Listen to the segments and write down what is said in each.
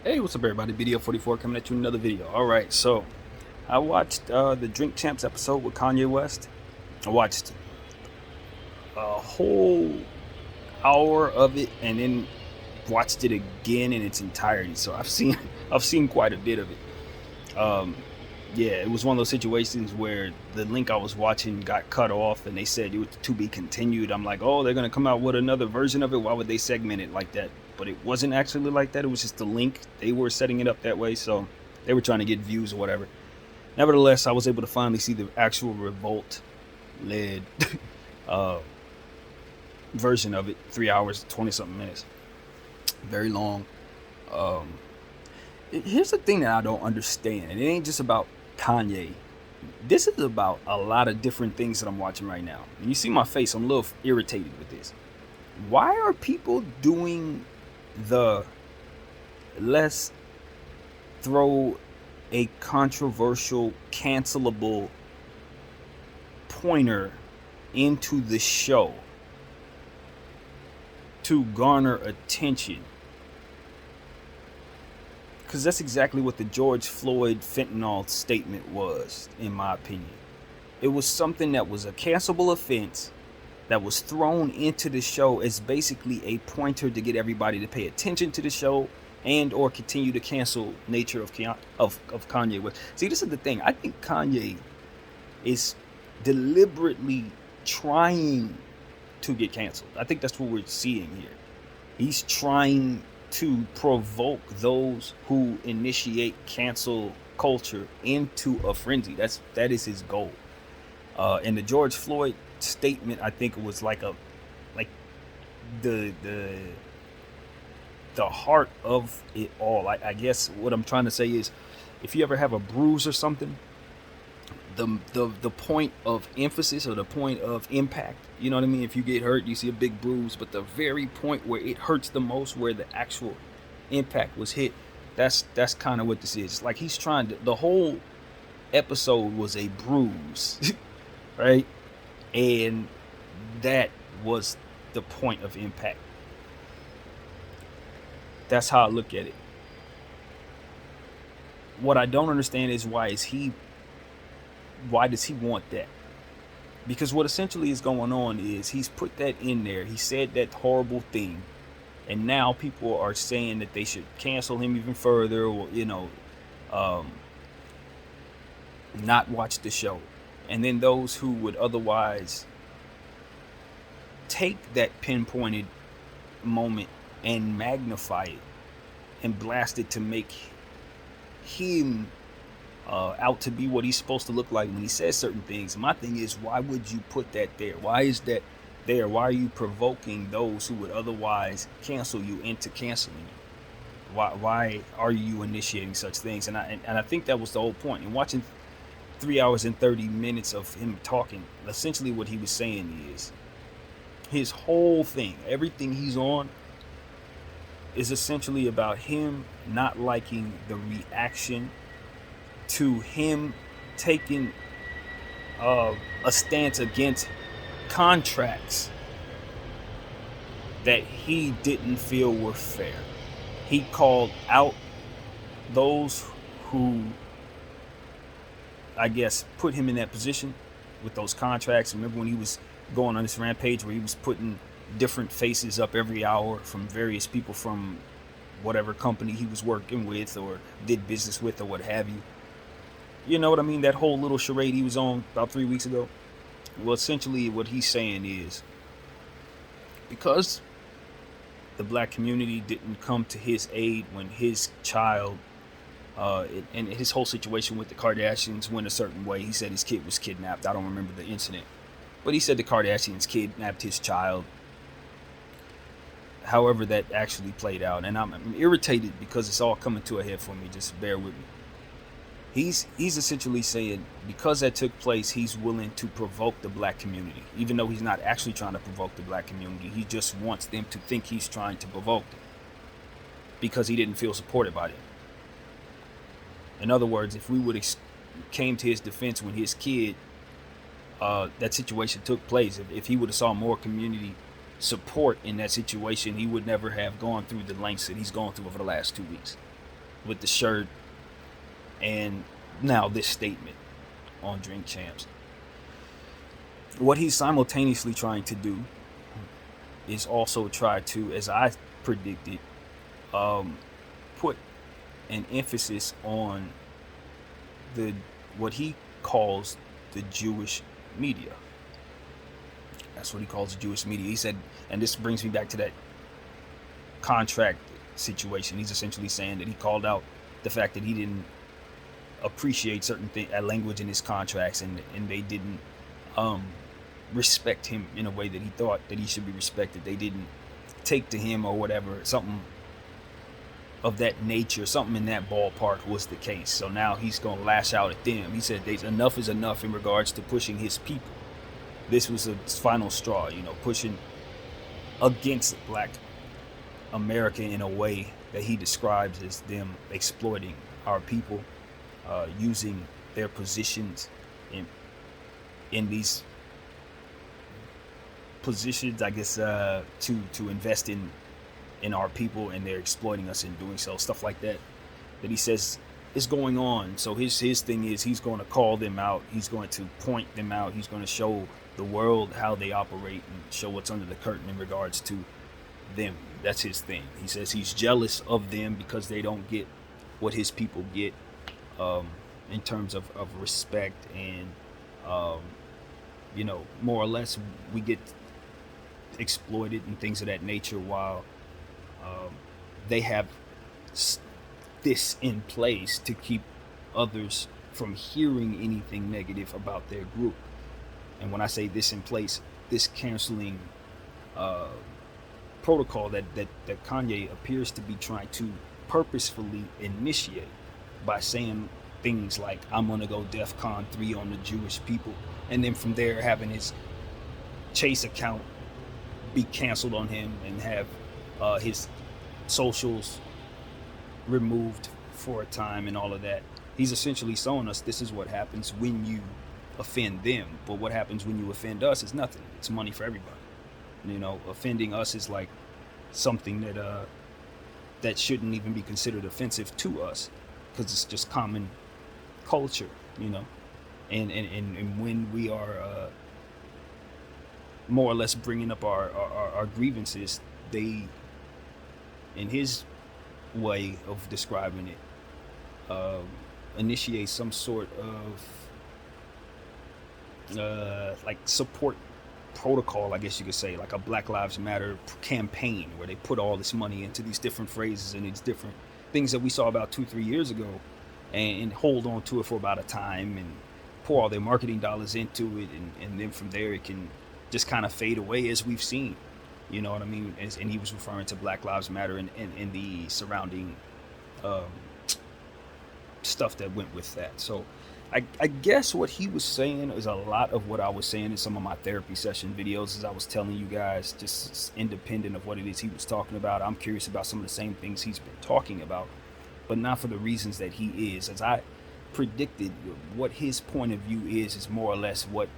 Hey, what's up, everybody? BDO44 coming at you with another video. All right, so I watched the Drink Champs episode with Kanye West. I watched a whole hour of it and then watched it again in its entirety. So I've seen I've seen quite a bit of it. Yeah, it was one of those situations where the link I was watching got cut off and they said it was to be continued. I'm like, oh, they're gonna come out with another version of it. Why would they segment it like that? But it wasn't actually like that. It was just the link. They were setting it up that way, so they were trying to get views or whatever. Nevertheless, I was able to finally see the actual revolt led uh, version of it. 3 hours, 20 something minutes, very long. Um, Here's the thing that I don't understand. It ain't just about Kanye. This is about a lot of different things that I'm watching right now. And you see my face, I'm a little irritated with this. Why are people doing the let's throw a controversial, cancelable pointer into the show to garner attention? Because that's exactly what the George Floyd fentanyl statement was, in my opinion. It was something that was a cancelable offense that was thrown into the show as basically a pointer to get everybody to pay attention to the show and or continue the cancel nature of Kanye West. See, this is the thing. I think Kanye is deliberately trying to get canceled. I think that's what we're seeing here. He's trying to provoke those who initiate cancel culture into a frenzy. That is his goal. And the George Floyd statement, I think it was like the the heart of it all. I guess what I'm trying to say is, if you ever have a bruise or something, the point of emphasis or the point of impact, you know what I mean? If you get hurt, you see a big bruise, but the very point where it hurts the most, where the actual impact was hit, that's kind of what this is. Like he's trying to. The whole episode was a bruise, right? And that was the point of impact. That's how I look at it. What I don't understand is why does he want that? Because what essentially is going on is he's put that in there. He said that horrible thing, and now people are saying that they should cancel him even further, or um, not watch the show. And then those who would otherwise take that pinpointed moment and magnify it and blast it to make him out to be what he's supposed to look like when he says certain things. My thing is, why would you put that there? Why is that there? Why are you provoking those who would otherwise cancel you into canceling you? Why are you initiating such things? And I think that was the whole point. And watching 3 hours and 30 minutes of him talking, essentially what he was saying is his whole thing, everything he's on, is essentially about him not liking the reaction to him taking a stance against contracts that he didn't feel were fair. He called out those who, I guess, put him in that position with those contracts. Remember when he was going on this rampage where he was putting different faces up every hour from various people from whatever company he was working with or did business with or what have you. You know what I mean? That whole little charade he was on about 3 weeks ago. Well, essentially, what he's saying is, because the black community didn't come to his aid when his child and his whole situation with the Kardashians went a certain way. He said his kid was kidnapped. I don't remember the incident, but he said the Kardashians kidnapped his child. However, that actually played out, and I'm irritated because it's all coming to a head for me. Just bear with me. He's essentially saying because that took place, he's willing to provoke the black community, even though he's not actually trying to provoke the black community. He just wants them to think he's trying to provoke them because he didn't feel supported by them. In other words, if we would came to his defense when his kid that situation took place, if he would have saw more community support in that situation, he would never have gone through the lengths that he's gone through over the last 2 weeks. with the shirt, and now this statement on Drink Champs. What he's simultaneously trying to do is also try to, as I predicted, um, put an emphasis on the what he calls the Jewish media. That's what he calls the Jewish media. He said, and this brings me back to that contract situation. He's essentially saying that he called out the fact that he didn't appreciate certain language in his contracts, and they didn't respect him in a way that he thought that he should be respected. They didn't take to him or whatever, something of that nature, something in that ballpark was the case. So now he's going to lash out at them. He said enough is enough in regards to pushing his people. This was a final straw, pushing against Black America in a way that he describes as them exploiting our people, using their positions in these positions, I guess, to invest in our people, and they're exploiting us in doing so. Stuff like that he says is going on. So his thing is, he's going to call them out. He's going to point them out. He's going to show the world how they operate and show what's under the curtain in regards to them. That's his thing. He says he's jealous of them because they don't get what his people get, in terms of respect and more or less we get exploited and things of that nature, while they have this in place to keep others from hearing anything negative about their group. And when I say this in place, this canceling protocol that Kanye appears to be trying to purposefully initiate by saying things like, I'm gonna go DEFCON 3 on the Jewish people, and then from there having his Chase account be canceled on him and have his socials removed for a time and all of that. He's essentially showing us this is what happens when you offend them, but what happens when you offend us is nothing. It's money for everybody. Offending us is like something that shouldn't even be considered offensive to us, because it's just common culture, and when we are more or less bringing up our grievances, they, in his way of describing it, initiate some sort of like support protocol, I guess you could say, like a Black Lives Matter campaign, where they put all this money into these different phrases and these different things that we saw about 2-3 years ago, and hold on to it for about a time and pour all their marketing dollars into it, and then from there it can just kind of fade away, as we've seen. You know what I mean? And he was referring to Black Lives Matter and the surrounding stuff that went with that. So I guess what he was saying is a lot of what I was saying in some of my therapy session videos, as I was telling you guys, just independent of what it is he was talking about. I'm curious about some of the same things he's been talking about, but not for the reasons that he is. As I predicted, what his point of view is more or less what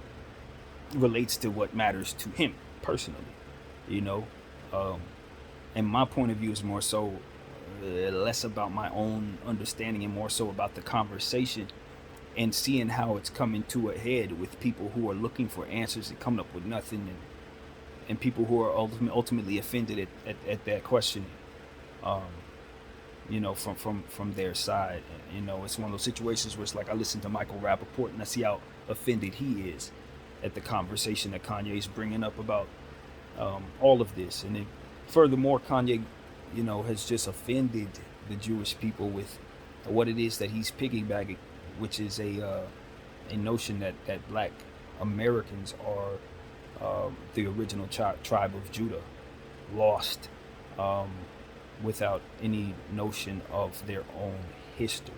relates to what matters to him personally, and my point of view is more so less about my own understanding and more so about the conversation, and seeing how it's coming to a head with people who are looking for answers and coming up with nothing, and people who are ultimately offended at that question, from their side. It's one of those situations where it's like I listen to Michael Rappaport and I see how offended he is at the conversation that Kanye is bringing up about all of this. And then furthermore, Kanye, has just offended the Jewish people with what it is that he's piggybacking, which is a notion that Black Americans are the original tribe of Judah, lost without any notion of their own history.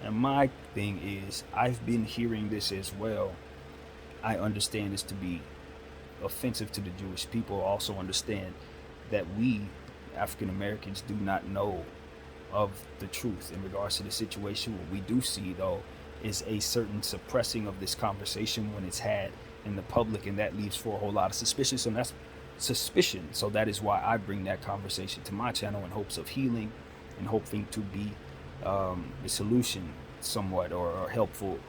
And my thing is, I've been hearing this as well. I understand this to be offensive to the Jewish people. I also understand that we, African Americans, do not know of the truth in regards to the situation. What we do see, though, is a certain suppressing of this conversation when it's had in the public, and that leaves for a whole lot of suspicion. So that's suspicion. So that is why I bring that conversation to my channel in hopes of healing and hoping to be the solution somewhat, or helpful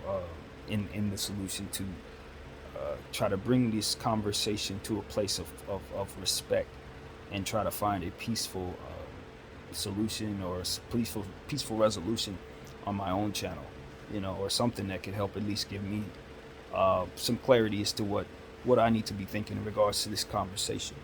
in the solution to try to bring this conversation to a place of respect and try to find a peaceful solution or peaceful resolution on my own channel, or something that could help at least give me some clarity as to what I need to be thinking in regards to this conversation.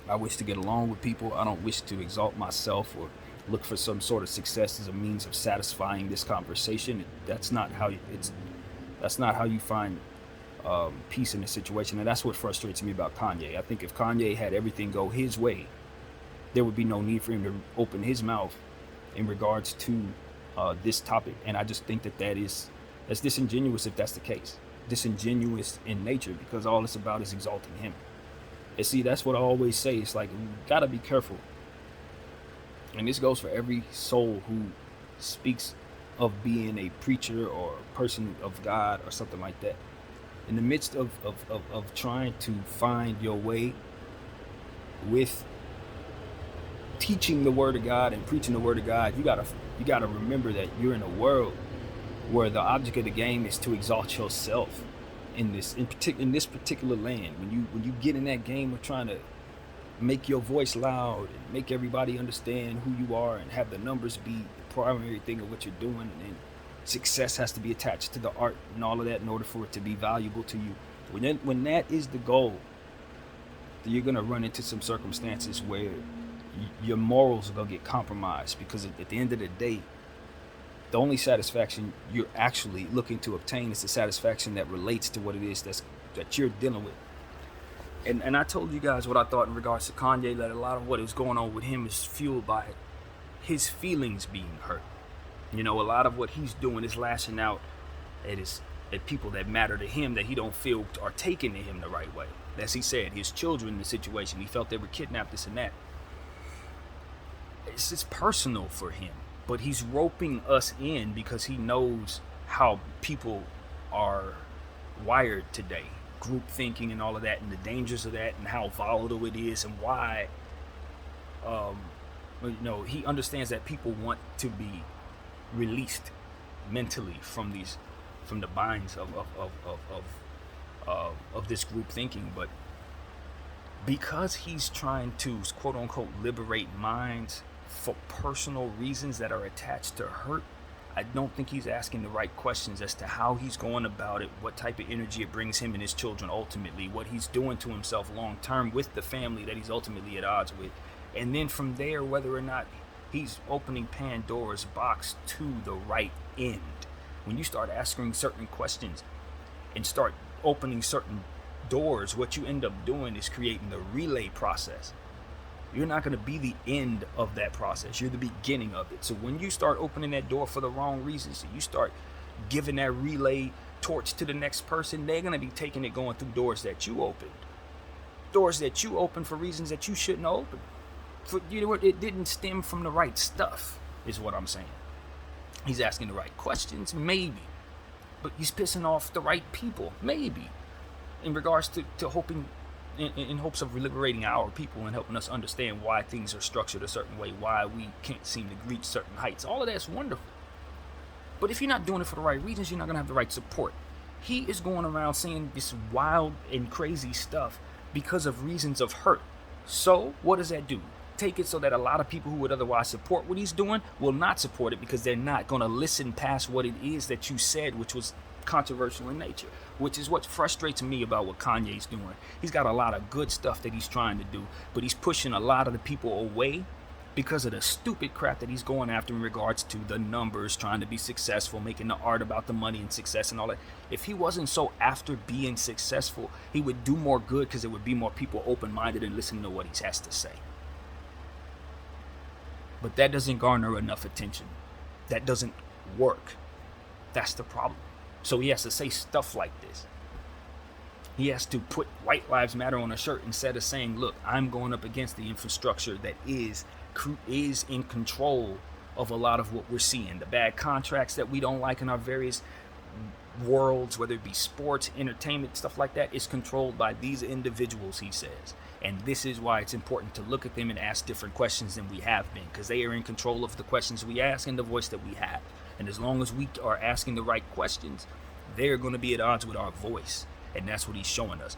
I wish to get along with people. I don't wish to exalt myself or look for some sort of success as a means of satisfying this conversation. That's not how you find peace in a situation, and that's what frustrates me about Kanye. I think if Kanye had everything go his way, there would be no need for him to open his mouth in regards to this topic. And I just think that's disingenuous if that's the case. Disingenuous in nature, because all it's about is exalting him. And see, that's what I always say. It's like, you gotta be careful. And this goes for every soul who speaks of being a preacher or a person of God or something like that. In the midst of trying to find your way with teaching the word of God and preaching the word of God, you gotta remember that you're in a world where the object of the game is to exalt yourself in this particular land. When you get in that game of trying to make your voice loud and make everybody understand who you are and have the numbers be the primary thing of what you're doing, and then success has to be attached to the art and all of that in order for it to be valuable to you. When that is the goal, then you're gonna run into some circumstances where your morals are gonna get compromised, because at the end of the day, the only satisfaction you're actually looking to obtain is the satisfaction that relates to what it is that you're dealing with. And I told you guys what I thought in regards to Kanye, that a lot of what is going on with him is fueled by his feelings being hurt. A lot of what he's doing is lashing out at people that matter to him, that he don't feel are taking to him the right way. As he said, his children in the situation, he felt they were kidnapped, this and that. It's just personal for him. But he's roping us in because he knows how people are wired today, group thinking and all of that, and the dangers of that, and how volatile it is, and why. He understands that people want to be released mentally from the binds of this group thinking. But because he's trying to quote unquote liberate minds for personal reasons that are attached to hurt, I don't think he's asking the right questions as to how he's going about it, what type of energy it brings him and his children ultimately, what he's doing to himself long term with the family that he's ultimately at odds with. And then from there, whether or not he's opening Pandora's box to the right end. When you start asking certain questions and start opening certain doors, what you end up doing is creating the relay process. You're not going to be the end of that process. You're the beginning of it. So when you start opening that door for the wrong reasons, you start giving that relay torch to the next person, they're going to be taking it going through doors that you opened. Doors that you opened for reasons that you shouldn't open. It didn't stem from the right stuff, is what I'm saying. He's asking the right questions, maybe. But he's pissing off the right people, maybe. In regards to hoping... In hopes of liberating our people and helping us understand why things are structured a certain way, why we can't seem to reach certain heights. All of that's wonderful. But if you're not doing it for the right reasons, you're not going to have the right support. He is going around saying this wild and crazy stuff because of reasons of hurt. So what does that do? Take it so that a lot of people who would otherwise support what he's doing will not support it, because they're not going to listen past what it is that you said, which was controversial in nature, which is what frustrates me about what Kanye's doing. He's got a lot of good stuff that he's trying to do, but he's pushing a lot of the people away because of the stupid crap that he's going after in regards to the numbers, trying to be successful, making the art about the money and success and all that. If he wasn't so after being successful, he would do more good, because there would be more people open-minded and listening to what he has to say. But that doesn't garner enough attention. That doesn't work. That's the problem. So he has to say stuff like this. He has to put White Lives Matter on a shirt instead of saying, look, I'm going up against the infrastructure that is in control of a lot of what we're seeing. The bad contracts that we don't like in our various worlds, whether it be sports, entertainment, stuff like that, is controlled by these individuals, he says. And this is why it's important to look at them and ask different questions than we have been, because they are in control of the questions we ask and the voice that we have. And as long as we are asking the right questions, they're going to be at odds with our voice. And that's what he's showing us.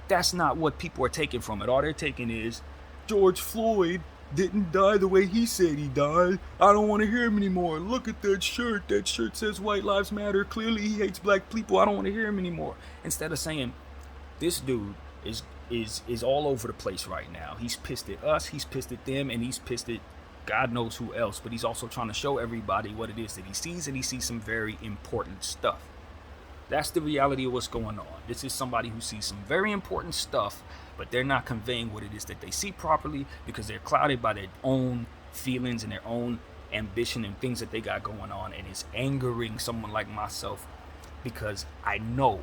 That's not what people are taking from it. All they're taking is, George Floyd didn't die the way he said he died. I don't want to hear him anymore. Look at that shirt. That shirt says White Lives Matter. Clearly he hates black people. I don't want to hear him anymore. Instead of saying, this dude is all over the place right now. He's pissed at us, he's pissed at them, and he's pissed at God knows who else. But he's also trying to show everybody what it is that he sees, and he sees some very important stuff. That's the reality of what's going on. This is somebody who sees some very important stuff, but they're not conveying what it is that they see properly because they're clouded by their own feelings and their own ambition and things that they got going on. And it's angering someone like myself because I know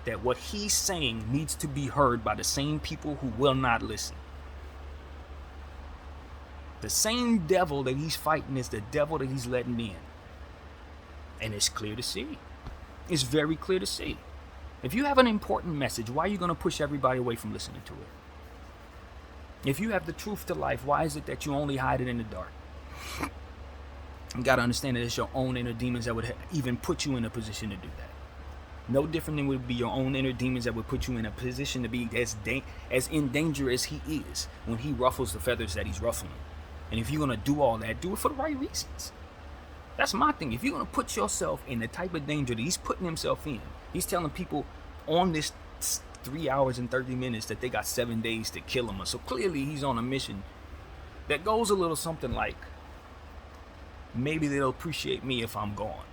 that what he's saying needs to be heard by the same people who will not listen. The same devil that he's fighting is the devil that he's letting in. And it's clear to see. It's very clear to see. If you have an important message, why are you going to push everybody away from listening to it? If you have the truth to life, why is it that you only hide it in the dark? You got to understand that it's your own inner demons that would even put you in a position to do that. No different than would be your own inner demons that would put you in a position to be as in danger as he is when he ruffles the feathers that he's ruffling. And if you're going to do all that, do it for the right reasons. That's my thing. If you're going to put yourself in the type of danger that he's putting himself in, he's telling people on this 3 hours and 30 minutes that they got 7 days to kill him. So clearly he's on a mission that goes a little something like, maybe they'll appreciate me if I'm gone.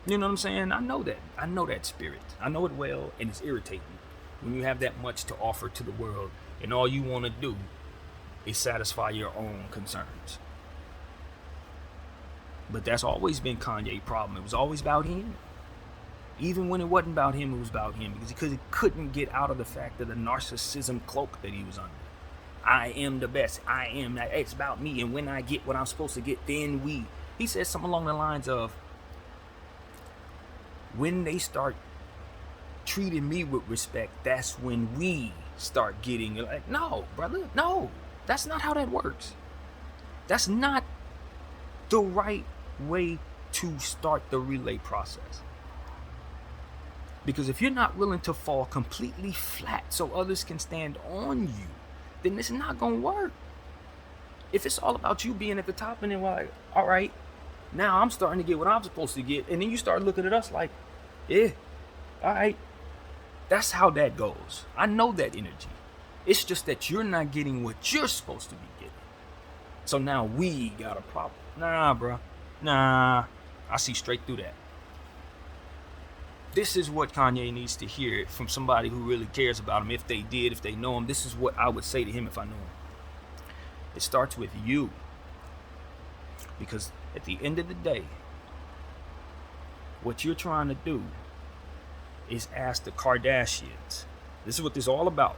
You know what I'm saying? I know that. I know that spirit. I know it well, and it's irritating when you have that much to offer to the world and all you want to do is satisfy your own concerns. But that's always been Kanye's problem. It was always about him. Even when it wasn't about him, it was about him because he couldn't get out of the fact of the narcissism cloak that he was under. I am the best. I am. It's about me. And when I get what I'm supposed to get, then we. He said something along the lines of, when they start treating me with respect, that's when we start getting like, no, brother, no. That's not how that works. That's not the right way to start the relay process. Because if you're not willing to fall completely flat so others can stand on you, then it's not going to work. If it's all about you being at the top and then like, all right, now I'm starting to get what I'm supposed to get. And then you start looking at us like, yeah, all right. That's how that goes. I know that energy. It's just that you're not getting what you're supposed to be getting. So now we got a problem. Nah, bro. Nah. I see straight through that. This is what Kanye needs to hear from somebody who really cares about him. If they did, if they know him, this is what I would say to him if I knew him. It starts with you. Because at the end of the day, what you're trying to do is ask the Kardashians. This is what this is all about.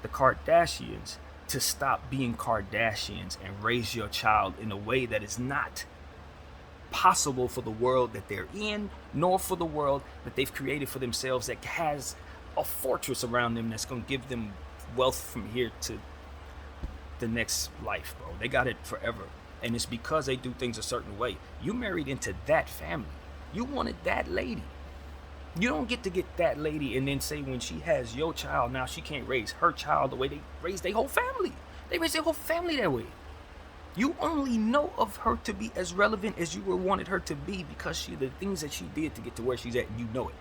The Kardashians to stop being Kardashians and raise your child in a way that is not possible for the world that they're in, nor for the world that they've created for themselves that has a fortress around them that's going to give them wealth from here to the next life, bro. They got it forever. And it's because they do things a certain way. You married into that family. You wanted that lady. You don't get to get that lady and then say when she has your child, now she can't raise her child the way they raise their whole family. They raise their whole family that way. You only know of her to be as relevant as you wanted her to be because the things that she did to get to where she's at, you know it.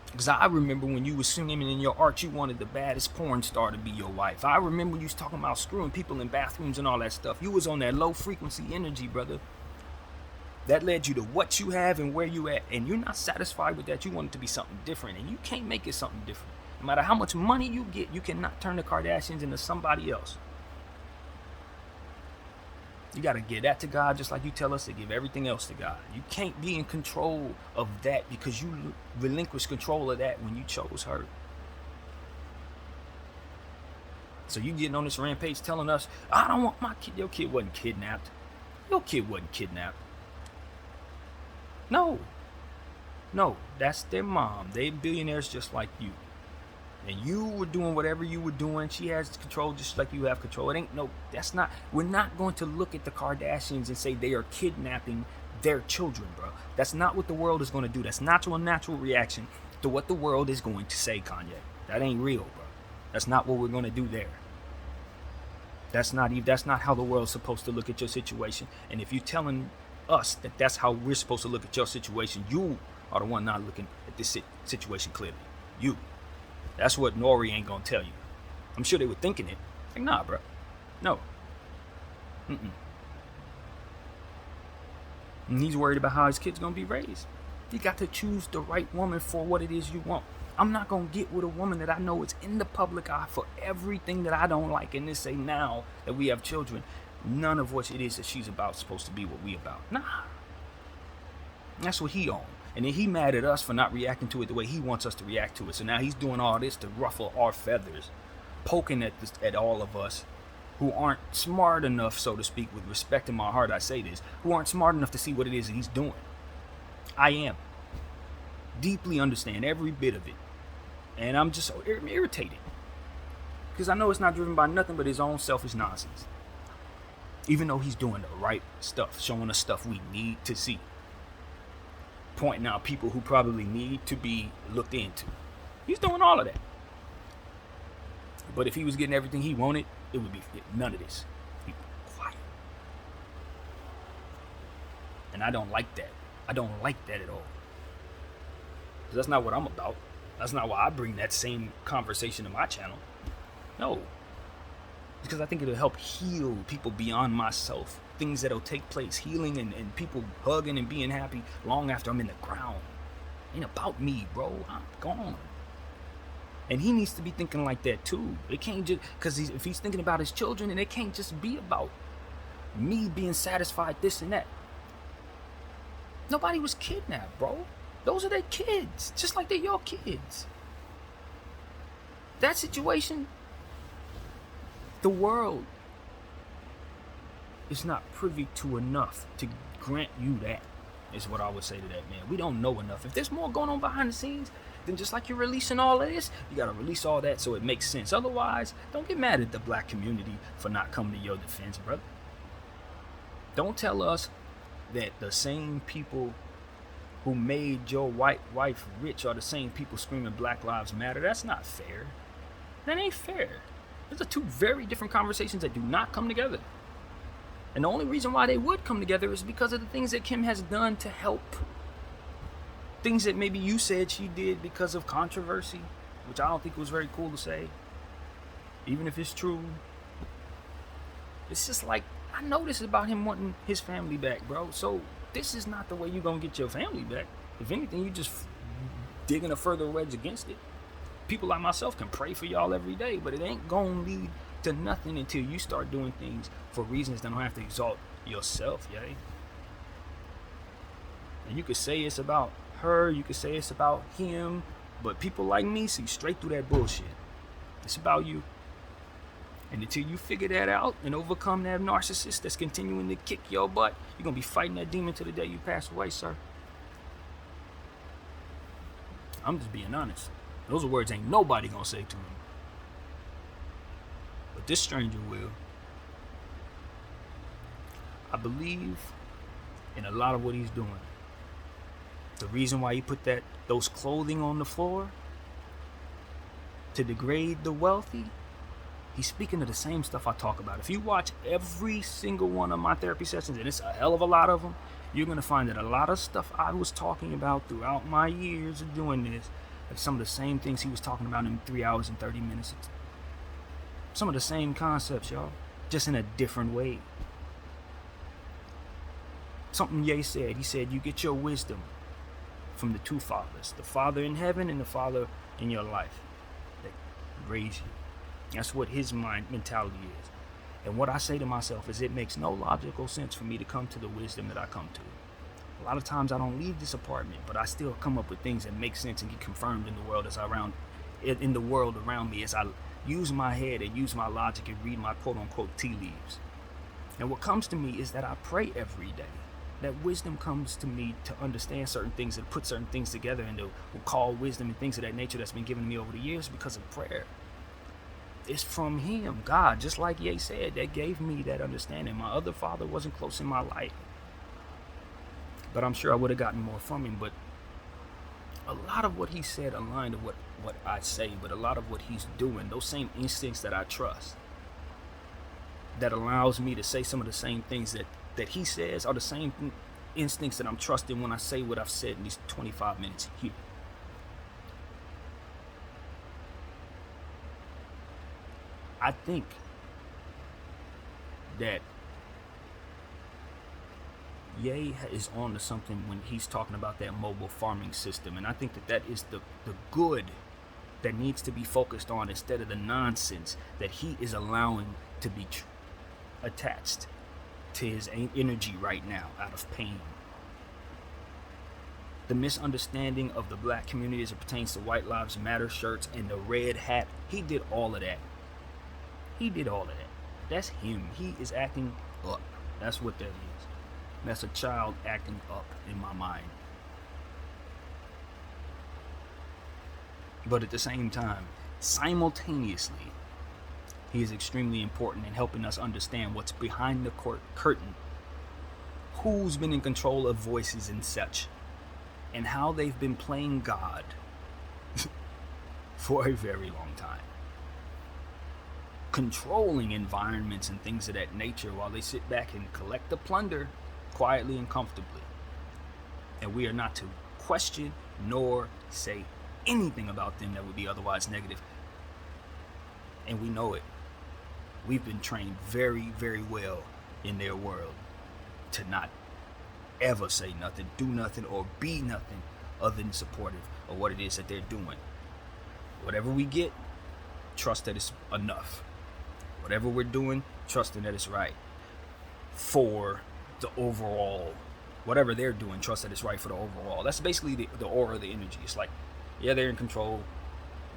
Because I remember when you was singing in your art, you wanted the baddest porn star to be your wife. I remember you was talking about screwing people in bathrooms and all that stuff. You was on that low frequency energy, brother. That led you to what you have and where you at. And you're not satisfied with that. You want it to be something different. And you can't make it something different. No matter how much money you get, you cannot turn the Kardashians into somebody else. You got to give that to God just like you tell us to give everything else to God. You can't be in control of that because you relinquished control of that when you chose her. So you getting on this rampage telling us, I don't want my kid. Your kid wasn't kidnapped. Your kid wasn't kidnapped. No, that's their mom. They billionaires just like you. and you were doing whatever you were doing. She has control just like you have control. It ain't no, that's not, we're not going to look at the Kardashians and say they are kidnapping their children, bro. That's not what the world is going to do. That's not your natural reaction to what the world is going to say, Kanye. That ain't real, bro. That's not what we're going to do there. That's not how the world's supposed to look at your situation. And if you're telling us that that's how we're supposed to look at your situation, you are the one not looking at this situation clearly. You. That's what Nori ain't gonna tell you. I'm sure they were thinking it. Like, nah, bro. No. And he's worried about how his kid's gonna be raised. You got to choose the right woman for what it is you want. I'm not gonna get with a woman that I know is in the public eye for everything that I don't like, and then say now that we have children, none of what it is that she's about supposed to be what we about. Nah. That's what he on. And then he mad at us for not reacting to it the way he wants us to react to it. So now he's doing all this to ruffle our feathers, poking at all of us who aren't smart enough, so to speak, with respect in my heart, I say this, who aren't smart enough to see what it is that he's doing. I am. Deeply understand every bit of it. And I'm just so irritated. Because I know it's not driven by nothing but his own selfish nonsense. Even though he's doing the right stuff, showing us stuff we need to see. Pointing out people who probably need to be looked into. He's doing all of that. But if he was getting everything he wanted, it would be none of this. He'd be quiet. And I don't like that. I don't like that at all. Because that's not what I'm about. That's not why I bring that same conversation to my channel. No. Because I think it'll help heal people beyond myself. Things that'll take place, healing and people hugging and being happy long after I'm in the ground. Ain't about me, bro. I'm gone. And he needs to be thinking like that too. It can't just, because if he's thinking about his children, and it can't just be about me being satisfied, this and that. Nobody was kidnapped, bro. Those are their kids, just like they're your kids. That situation, the world is not privy to enough to grant you that, is what I would say to that man. We don't know enough. If there's more going on behind the scenes, then just like you're releasing all of this, you got to release all that so it makes sense. Otherwise, don't get mad at the black community for not coming to your defense, brother. Don't tell us that the same people who made your white wife rich are the same people screaming Black Lives Matter. That's not fair. That ain't fair. Those are two very different conversations that do not come together. And the only reason why they would come together is because of the things that Kim has done to help. Things that maybe you said she did because of controversy, which I don't think was very cool to say. Even if it's true. It's just like, I know this is about him wanting his family back, bro. So this is not the way you're going to get your family back. If anything, you just digging a further wedge against it. People like myself can pray for y'all every day, but it ain't going to lead to nothing until you start doing things for reasons that don't have to exalt yourself, yay. And you could say it's about her, you could say it's about him, but people like me see straight through that bullshit. It's about you. And until you figure that out and overcome that narcissist that's continuing to kick your butt, you're going to be fighting that demon till the day you pass away, sir. I'm just being honest. Those are words ain't nobody going to say to him. But this stranger will. I believe in a lot of what he's doing. The reason why he put those clothing on the floor to degrade the wealthy, he's speaking of the same stuff I talk about. If you watch every single one of my therapy sessions, and it's a hell of a lot of them, you're going to find that a lot of stuff I was talking about throughout my years of doing this, are some of the same things he was talking about in 3 hours and 30 minutes. Some of the same concepts, y'all, just in a different way. Something Ye said, he said, you get your wisdom from the two fathers, the Father in heaven and the Father in your life that raised you. That's what his mentality is. And what I say to myself is, it makes no logical sense for me to come to the wisdom that I come to. A lot of times I don't leave this apartment, but I still come up with things that make sense and get confirmed in the world in the world around me as I use my head and use my logic and read my quote-unquote tea leaves. And what comes to me is that I pray every day. that wisdom comes to me to understand certain things and put certain things together, and to call wisdom and things of that nature that's been given to me over the years because of prayer. It's from him, God, just like Ye said, that gave me that understanding. My other father wasn't close in my life, but I'm sure I would have gotten more from him. But a lot of what he said aligned to what I say, but a lot of what he's doing, those same instincts that I trust, that allows me to say some of the same things that he says, are the same instincts that I'm trusting when I say what I've said in these 25 minutes here. I think that Ye is on to something when he's talking about that mobile farming system, and I think that is the good that needs to be focused on, instead of the nonsense that he is allowing to be attached to his energy right now out of pain. The misunderstanding of the black community as it pertains to White Lives Matter shirts and the red hat, he did all of that. That's him. He is acting up. That's what that is. That's a child acting up in my mind. But at the same time, simultaneously, he is extremely important in helping us understand what's behind the curtain, who's been in control of voices and such, and how they've been playing God for a very long time, controlling environments and things of that nature while they sit back and collect the plunder quietly and comfortably. And we are not to question nor say anything about them that would be otherwise negative. And we know it. We've been trained very, very well in their world to not ever say nothing, do nothing, or be nothing other than supportive of what it is that they're doing. Whatever we get, trust that it's enough. Whatever we're doing, trusting that it's right for the overall. Whatever they're doing, trust that it's right for the overall. That's basically the aura of the energy. It's like, yeah, they're in control,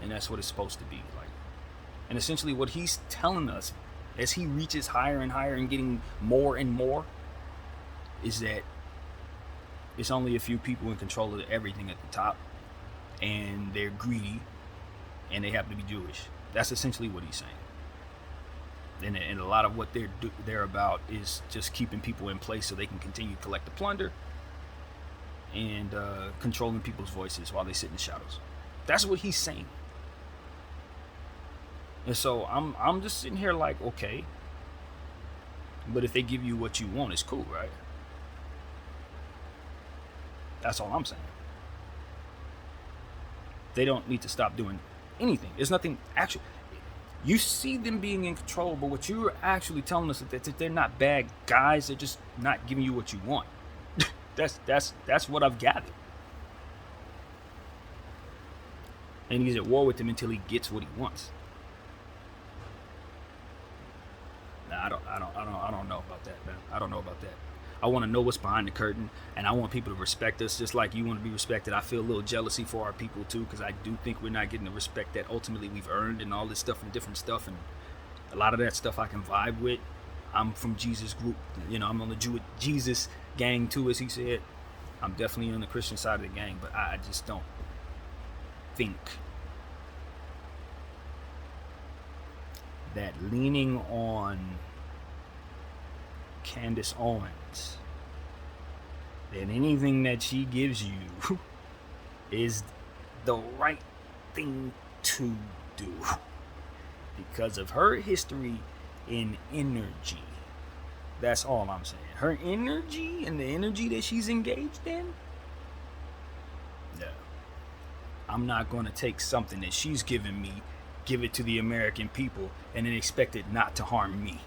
and that's what it's supposed to be like. And essentially what he's telling us as he reaches higher and higher and getting more and more is that it's only a few people in control of everything at the top, and they're greedy, and they happen to be Jewish. That's essentially what he's saying. And a lot of what they're about is just keeping people in place so they can continue to collect the plunder and controlling people's voices while they sit in the shadows. That's what he's saying. And so I'm just sitting here like, okay, but if they give you what you want, it's cool, right? That's all I'm saying. They don't need to stop doing anything. There's nothing actually. You see them being in control, but what you're actually telling us is that they're not bad guys. They're just not giving you what you want. That's what I've gathered. And he's at war with them until he gets what he wants. Nah, I don't know about that, man. I don't know about that. I want to know what's behind the curtain, and I want people to respect us just like you want to be respected. I feel a little jealousy for our people too, because I do think we're not getting the respect that ultimately we've earned, and all this stuff and different stuff, and a lot of that stuff I can vibe with. I'm from Jesus group, I'm on the Jesus gang too, as he said. I'm definitely on the Christian side of the gang, but I just don't think that leaning on Candace Owens and anything that she gives you is the right thing to do because of her history in energy. That's all I'm saying. Her energy and the energy that she's engaged in. No. I'm not going to take something that she's given me, give it to the American people, and then expect it not to harm me.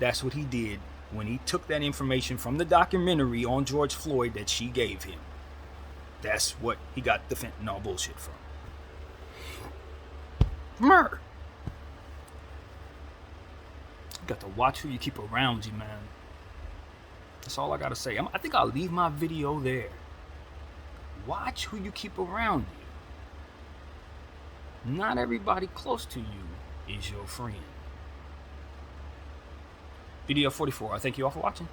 That's what he did when he took that information from the documentary on George Floyd that she gave him. That's what he got the fentanyl bullshit from. From her. You got to watch who you keep around you, man. That's all I gotta say. I think I'll leave my video there. Watch who you keep around you. Not everybody close to you is your friend. Video 44. I thank you all for watching.